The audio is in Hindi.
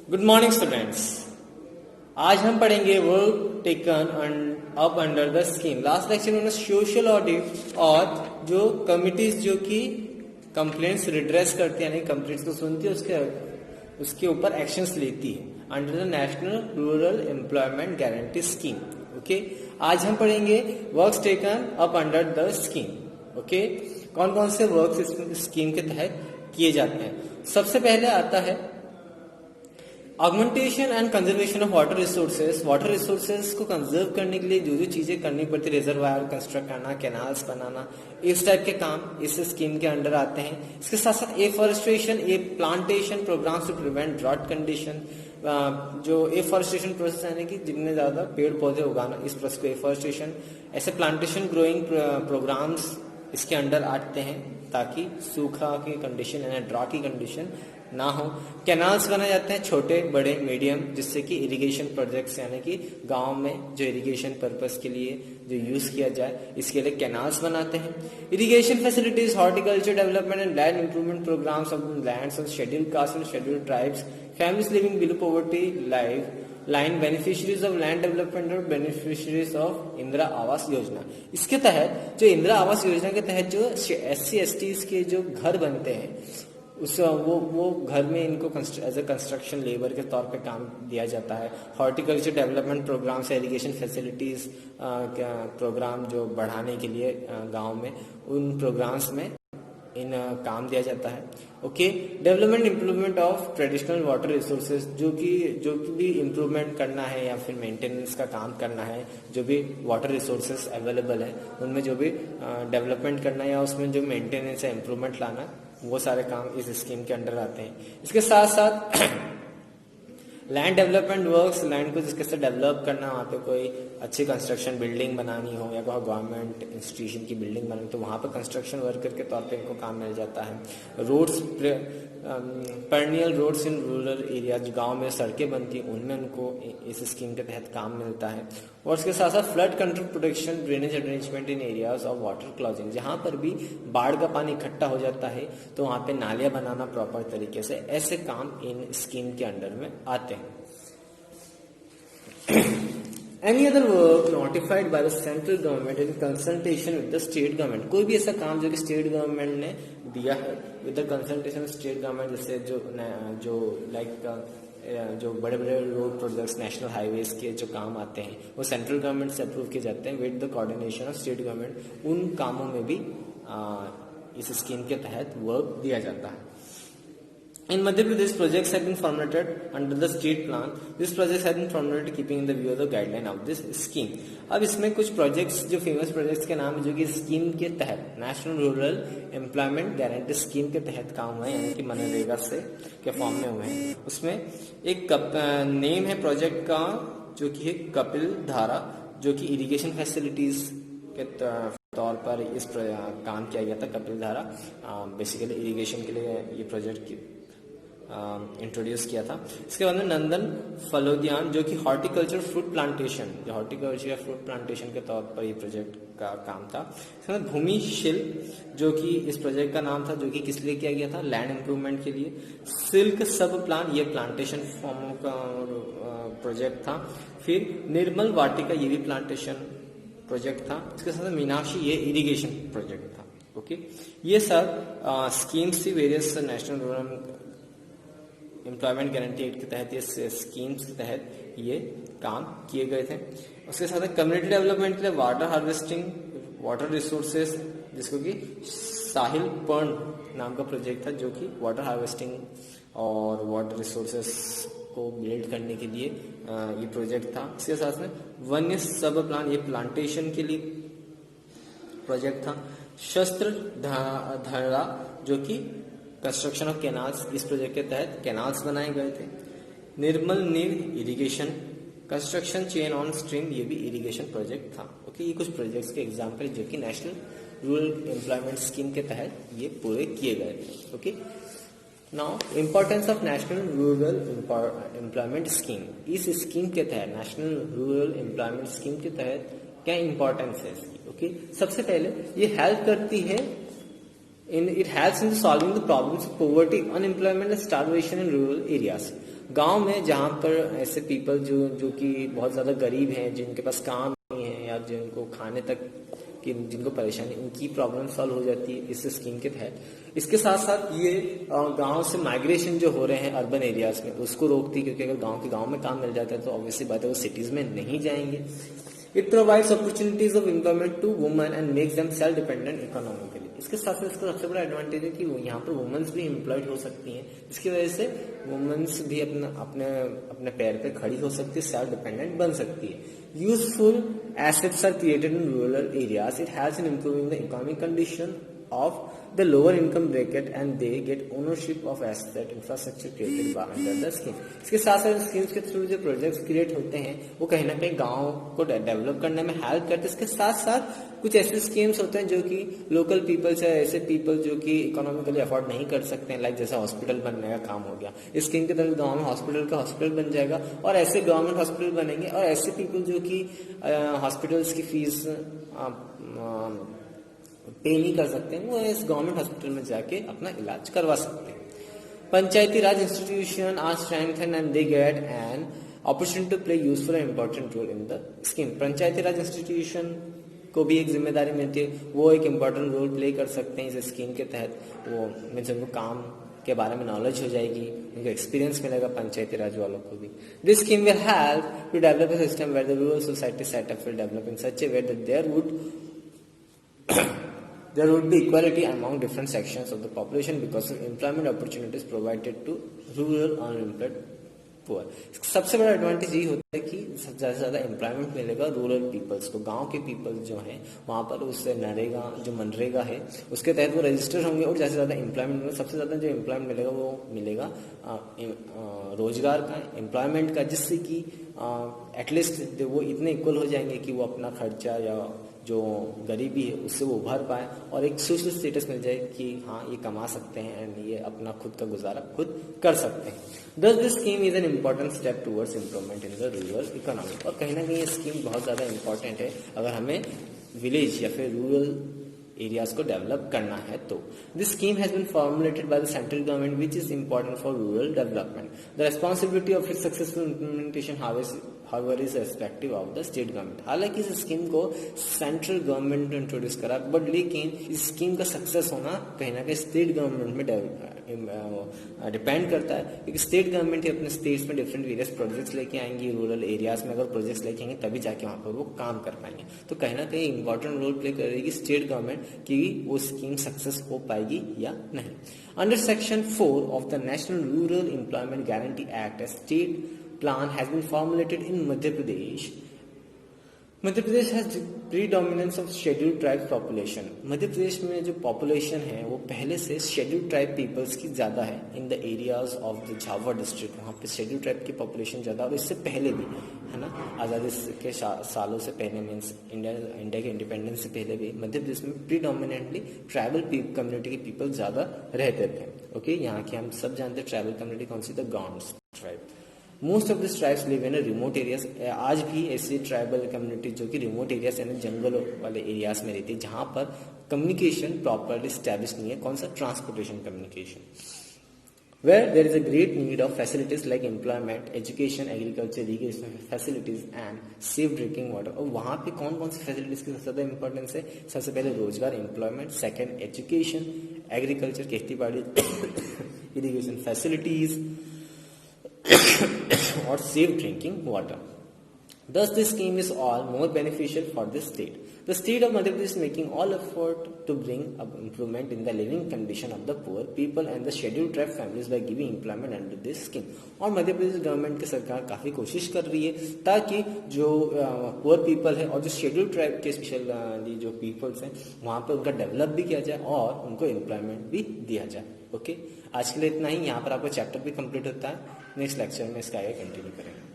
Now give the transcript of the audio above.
Good morning students. आज हम पढ़ेंगे work taken up under the scheme. Last lecture में सोशल ऑडिट और जो कमिटीज जो कि कंप्लेंट्स रिड्रेस करती है यानी कंप्लेंट्स को सुनती है उसके ऊपर एक्शंस लेती है under the national rural employment guarantee scheme. Okay, आज हम पढ़ेंगे work taken up under the scheme. Okay, कौन कौन से वर्क इस स्कीम के तहत किए जाते हैं। सबसे पहले आता है augmentation and conservation of water resources. Water resources को कंजर्व करने के लिए जो जो चीजें करनी पड़ती है, रिजर्वायर कंस्ट्रक्ट करना, कैनाल्स बनाना, इस टाइप के काम इस स्कीम के अंडर आते हैं। इसके साथ साथ afforestation, plantation programmes to prevent drought condition. जो एफॉरेस्ट्रेशन प्रोसेस यानी कि जितने ज्यादा पेड़ पौधे उगाना, इस प्रोसेस को एफॉरेस्ट्रेशन, ऐसे प्लांटेशन ग्रोइंग प्रोग्राम्स इसके अंडर आते हैं ताकि सूखा की कंडीशन यानी ड्रॉट की कंडीशन ना हो। कैनाल्स बनाए जाते हैं छोटे बड़े मीडियम, जिससे कि इरिगेशन प्रोजेक्ट्स यानी कि गांव में जो इरिगेशन पर्पस के लिए जो यूज किया जाए इसके लिए कैनाल्स बनाते हैं। Irrigation facilities, horticulture development and land improvement programmes of lands of scheduled caste and scheduled tribes, families living below poverty line, beneficiaries of land development और बेनिफिशियरीज ऑफ इंदिरा आवास योजना। इसके तहत जो इंदिरा आवास योजना के तहत जो SC/ST के जो घर बनते हैं उस वो घर में इनको एज ए कंस्ट्रक्शन लेबर के तौर पे काम दिया जाता है। हॉर्टिकल्चर डेवलपमेंट प्रोग्राम से इरिगेशन फैसिलिटीज प्रोग्राम जो बढ़ाने के लिए गांव में उन प्रोग्राम्स में इन काम दिया जाता है। Okay, development improvement of traditional water resources, जो भी इम्प्रूवमेंट करना है या फिर मेंटेनेंस का काम करना है, जो भी वाटर रिसोर्सेज अवेलेबल है उनमें जो भी डेवलपमेंट करना है या उसमें जो मेंटेनेंस या इम्प्रूवमेंट लाना, वो सारे काम इस स्कीम के अंडर आते हैं। इसके साथ साथ लैंड डेवलपमेंट वर्क्स, लैंड को जिसके साथ डेवलप करना, वहाँ पे कोई अच्छी कंस्ट्रक्शन बिल्डिंग बनानी हो या कोई गवर्नमेंट इंस्टीट्यूशन की बिल्डिंग बनानी, तो वहाँ पे कंस्ट्रक्शन वर्कर के तौर पे इनको काम मिल जाता है। Roads, perennial roads in rural area, जो गांव में सड़कें बनती हैं उनमें उनको इस स्कीम के तहत काम मिलता है। और इसके साथ साथ flood control protection, drainage arrangement in areas of water clogging, जहां पर भी बाढ़ का पानी इकट्ठा हो जाता है तो वहां पे नालियां बनाना प्रॉपर तरीके से, ऐसे काम इन स्कीम के अंडर में आते हैं। Any other work notified by the central government in consultation with the state government, कोई भी ऐसा काम जो कि स्टेट गवर्नमेंट ने दिया है with the consultation state government, जैसे जो बड़े बड़े रोड प्रोजेक्ट्स, नेशनल हाईवेज के जो काम आते हैं वो सेंट्रल गवर्नमेंट से अप्रूव किए जाते हैं with the coordination of state government. उन कामों में भी इस स्कीम के तहत वर्क दिया जाता है। In Madhya Pradesh, projects have been formulated under the state plan. These projects have been formulated keeping in the view of the guideline of this scheme. अब इसमें कुछ प्रोजेक्ट्स जो फेमस प्रोजेक्ट्स के नाम है जो कि स्कीम के तहत national rural employment guarantee scheme के तहत काम हुए हैं, यानी कि मनरेगा से के फॉर्म में हुए हैं। उसमें एक नेम है प्रोजेक्ट का जो कि है कपिल धारा, जो कि इरिगेशन फैसिलिटीज के तौर पर इस काम किया गया था। कपिल धारा बेसिकली इरिगेशन के लिए ये प्रोजेक्ट इंट्रोड्यूस किया था। इसके बाद में नंदन फलोद्यान, जो कि हॉर्टिकल्चर फ्रूट प्लांटेशन, जो हॉर्टिकल्चर या फ्रूट प्लांटेशन के तौर पर ये प्रोजेक्ट का काम था। इसके बाद भूमि शिल्प, जो कि इस प्रोजेक्ट का नाम था, जो कि किस लिए किया गया था, लैंड इंप्रूवमेंट के लिए। सिल्क सब प्लान, ये प्लांटेशन फॉर्म का प्रोजेक्ट था। फिर निर्मल वाटिका, ये भी प्लांटेशन प्रोजेक्ट था। इसके साथ मीनाक्षी, ये इरिगेशन प्रोजेक्ट था। ओके, ये सब स्कीम्स थी various national rural employment guarantee act के तहत, ये स्कीम्स के तहत ये काम किए गए थे। उसके साथ कम्युनिटी डेवलपमेंट के लिए वाटर हार्वेस्टिंग, वाटर रिसोर्सेज, जिसको कि साहिल पर्ण नाम का प्रोजेक्ट था, जो कि वाटर हार्वेस्टिंग और वाटर रिसोर्सेज को बिल्ड करने के लिए ये प्रोजेक्ट था। इसके साथ में वन्य सब प्लान, ये प्लांटेशन के लिए प्रोजेक्ट था। शस्त्र धारा, जो कि कंस्ट्रक्शन ऑफ कैनाल्स, इस प्रोजेक्ट के तहत कैनाल्स बनाए गए थे। निर्मल नीर, irrigation. Construction chain on stream, ये भी इरिगेशन प्रोजेक्ट था। ओके, ये कुछ प्रोजेक्ट्स के एग्जांपल जो कि नेशनल रूरल एम्प्लॉयमेंट स्कीम के तहत ये पूरे किए गए। Okay, now importance of national rural employment scheme. इस स्कीम के तहत, नेशनल रूरल एम्प्लॉयमेंट स्कीम के तहत क्या इंपॉर्टेंस है इसकी। ओके, सबसे पहले ये हेल्प करती है it helps in solving the problems of poverty, unemployment and starvation in rural areas. गांव में जहां पर ऐसे पीपल जो कि बहुत ज़्यादा गरीब हैं, जिनके पास काम नहीं है या जिनको खाने तक कि जिनको परेशानी, उनकी प्रॉब्लम सॉल्व हो जाती है इस स्कीम के तहत। इसके साथ साथ ये गांव से माइग्रेशन जो हो रहे हैं अर्बन एरियाज में उसको रोकती है, क्योंकि अगर गांव में काम मिल जाता है तो ऑब्वियसली बात है वो सिटीज में नहीं जाएंगे। It provides opportunities of employment to women and makes them self dependent economically. इसके साथ साथ इसका सबसे बड़ा एडवांटेज है कि यहाँ पर वुमेन्स भी एम्प्लॉयड हो सकती हैं, जिसकी वजह से वुमेन्स भी अपने पैर पे खड़ी हो सकती है, सेल्फ डिपेंडेंट बन सकती है। Useful assets are created in rural areas, it has in improving the economic condition of the lower income bracket and they get ownership of asset infrastructure created by under the scheme। इसके साथ साथ स्कीम्स के थ्रू जो प्रोजेक्ट्स क्रिएट होते हैं वो कहीं ना कहीं गांव को डेवलप करने में हेल्प करते हैं। इसके साथ साथ कुछ ऐसे स्कीम्स होते हैं जो कि लोकल पीपल्स या ऐसे पीपल जो कि इकोनॉमिकली अफोर्ड नहीं कर सकते हैं, लाइक जैसे हॉस्पिटल बनने का काम हो गया, इस स्कीम के तहत गाँव में हॉस्पिटल बन जाएगा और ऐसे गवर्नमेंट हॉस्पिटल बनेंगे और ऐसे पीपल जो कि हॉस्पिटल्स की फीस पे नहीं कर सकते हैं वो इस गवर्नमेंट हॉस्पिटल में जाके अपना इलाज करवा सकते हैं। Panchayati Raj institution are strengthen and they get an opportunity to play useful and important role in the scheme. Panchayati Raj institution को भी एक जिम्मेदारी मिलती है, वो एक इम्पॉर्टेंट रोल प्ले कर सकते हैं इस स्कीम के तहत। वो मीन्स उनको काम के बारे में नॉलेज हो जाएगी, उनको एक्सपीरियंस मिलेगा पंचायती राज वालों को भी। This scheme will help to develop a system where the rural society setup will develop in such a way that there would be equality among different sections of the population because of employment opportunities provided to rural unemployed poor। सबसे बड़ा एडवांटेज ये होता है कि ज़्यादा से ज़्यादा एम्प्लॉयमेंट मिलेगा रूरल पीपल्स को। गांव के पीपल्स जो हैं वहाँ पर उससे मनरेगा है उसके तहत वो रजिस्टर होंगे और ज़्यादा से ज़्यादा एम्प्लॉयमेंट मिलेगा। सबसे ज़्यादा जो एम्प्लॉयमेंट मिलेगा वो मिलेगा रोजगार का, एम्प्लॉयमेंट का, जिससे कि एटलीस्ट वो इतने इक्वल हो जाएंगे कि वो अपना खर्चा या जो गरीबी है उससे वो उभर पाए और एक सोशल स्टेटस मिल जाए कि हाँ ये कमा सकते हैं एंड ये अपना खुद का गुजारा खुद कर सकते हैं। Thus this scheme is an important step towards improvement in the rural economy। और कहीं ना कहीं ये स्कीम बहुत ज़्यादा इम्पोर्टेंट है अगर हमें विलेज या फिर रूरल एरियाज को डेवलप करना है तो। This scheme has been formulated by the central government which is important for rural development. The responsibility of its successful implementation however is respective of the state government। हालांकि इस स्कीम को सेंट्रल गवर्नमेंट ने इंट्रोड्यूस करा, बट लेकिन इस स्कीम का सक्सेस होना कहीं ना कहीं स्टेट गवर्नमेंट में डिपेंड करता है, क्योंकि स्टेट गवर्नमेंट ही अपने स्टेट्स में डिफरेंट वेरियस प्रोजेक्ट्स लेके आएंगी। रूरल एरियाज में अगर प्रोजेक्ट्स लेके आएंगे तभी जाके वहाँ पर वो काम कर पाएंगे। तो कहीं ना कहीं इंपॉर्टेंट रोल प्ले करेगी स्टेट गवर्नमेंट कि वो स्कीम सक्सेस हो पाएगी या नहीं। Under section 4 of the national rural employment guarantee act, A state plan has been formulated in Madhya Pradesh। Madhya Pradesh has predominance of scheduled tribe population। Madhya Pradesh में जो पॉपुलेशन है वो पहले से scheduled tribe peoples की ज़्यादा है in the areas of the Jhabua district. वहाँ पे scheduled tribe की पॉपुलेशन ज़्यादा और इससे पहले भी है ना, आज़ादी के सालों से पहले मीन्स इंडिया के इंडिपेंडेंस से पहले भी मध्य प्रदेश में प्रीडोमिनेंटली ट्राइबल कम्युनिटी के पीपल ज़्यादा रहते थे। ओके, यहाँ की हम सब जानते हैं ट्राइबल कम्युनिटी कौन सी, the Gonds tribe. Most of this tribes live in remote areas. आज भी ऐसी ट्राइबल कम्युनिटी जो कि रिमोट एरियाज यानी जंगल वाले एरियाज में रहती है जहाँ पर कम्युनिकेशन प्रॉपरली स्टैब्लिश नहीं है। कौन सा, transportation communication. Where there is a great need of facilities like employment, education, agriculture, irrigation facilities and safe drinking water. और वहाँ पे कौन कौन सी फैसिलिटीज की सबसे ज़्यादा इंपॉर्टेंस है? सबसे पहले रोजगार, एम्प्लॉयमेंट, सेकेंड एजुकेशन, एग्रीकल्चर, खेती बाड़ी, irrigation facilities or safe drinking water। Thus this scheme is all more beneficial for this state। The state of Madhya Pradesh is making all effort to bring up improvement in the living condition of the poor people and the scheduled tribe families by giving employment under this scheme। और मध्य प्रदेश गवर्नमेंट की सरकार काफ़ी कोशिश कर रही है ताकि जो पुअर पीपल है और जो शेड्यूल्ड ट्राइब के स्पेशली जो पीपल्स हैं वहाँ पर उनका डेवलप भी किया जाए और उनको एम्प्लॉयमेंट भी दिया जाए। ओके, आज के लिए इतना ही। यहाँ पर आपका चैप्टर भी कंप्लीट होता है। नेक्स्ट लेक्चर में इसका आगे कंटिन्यू करेंगे।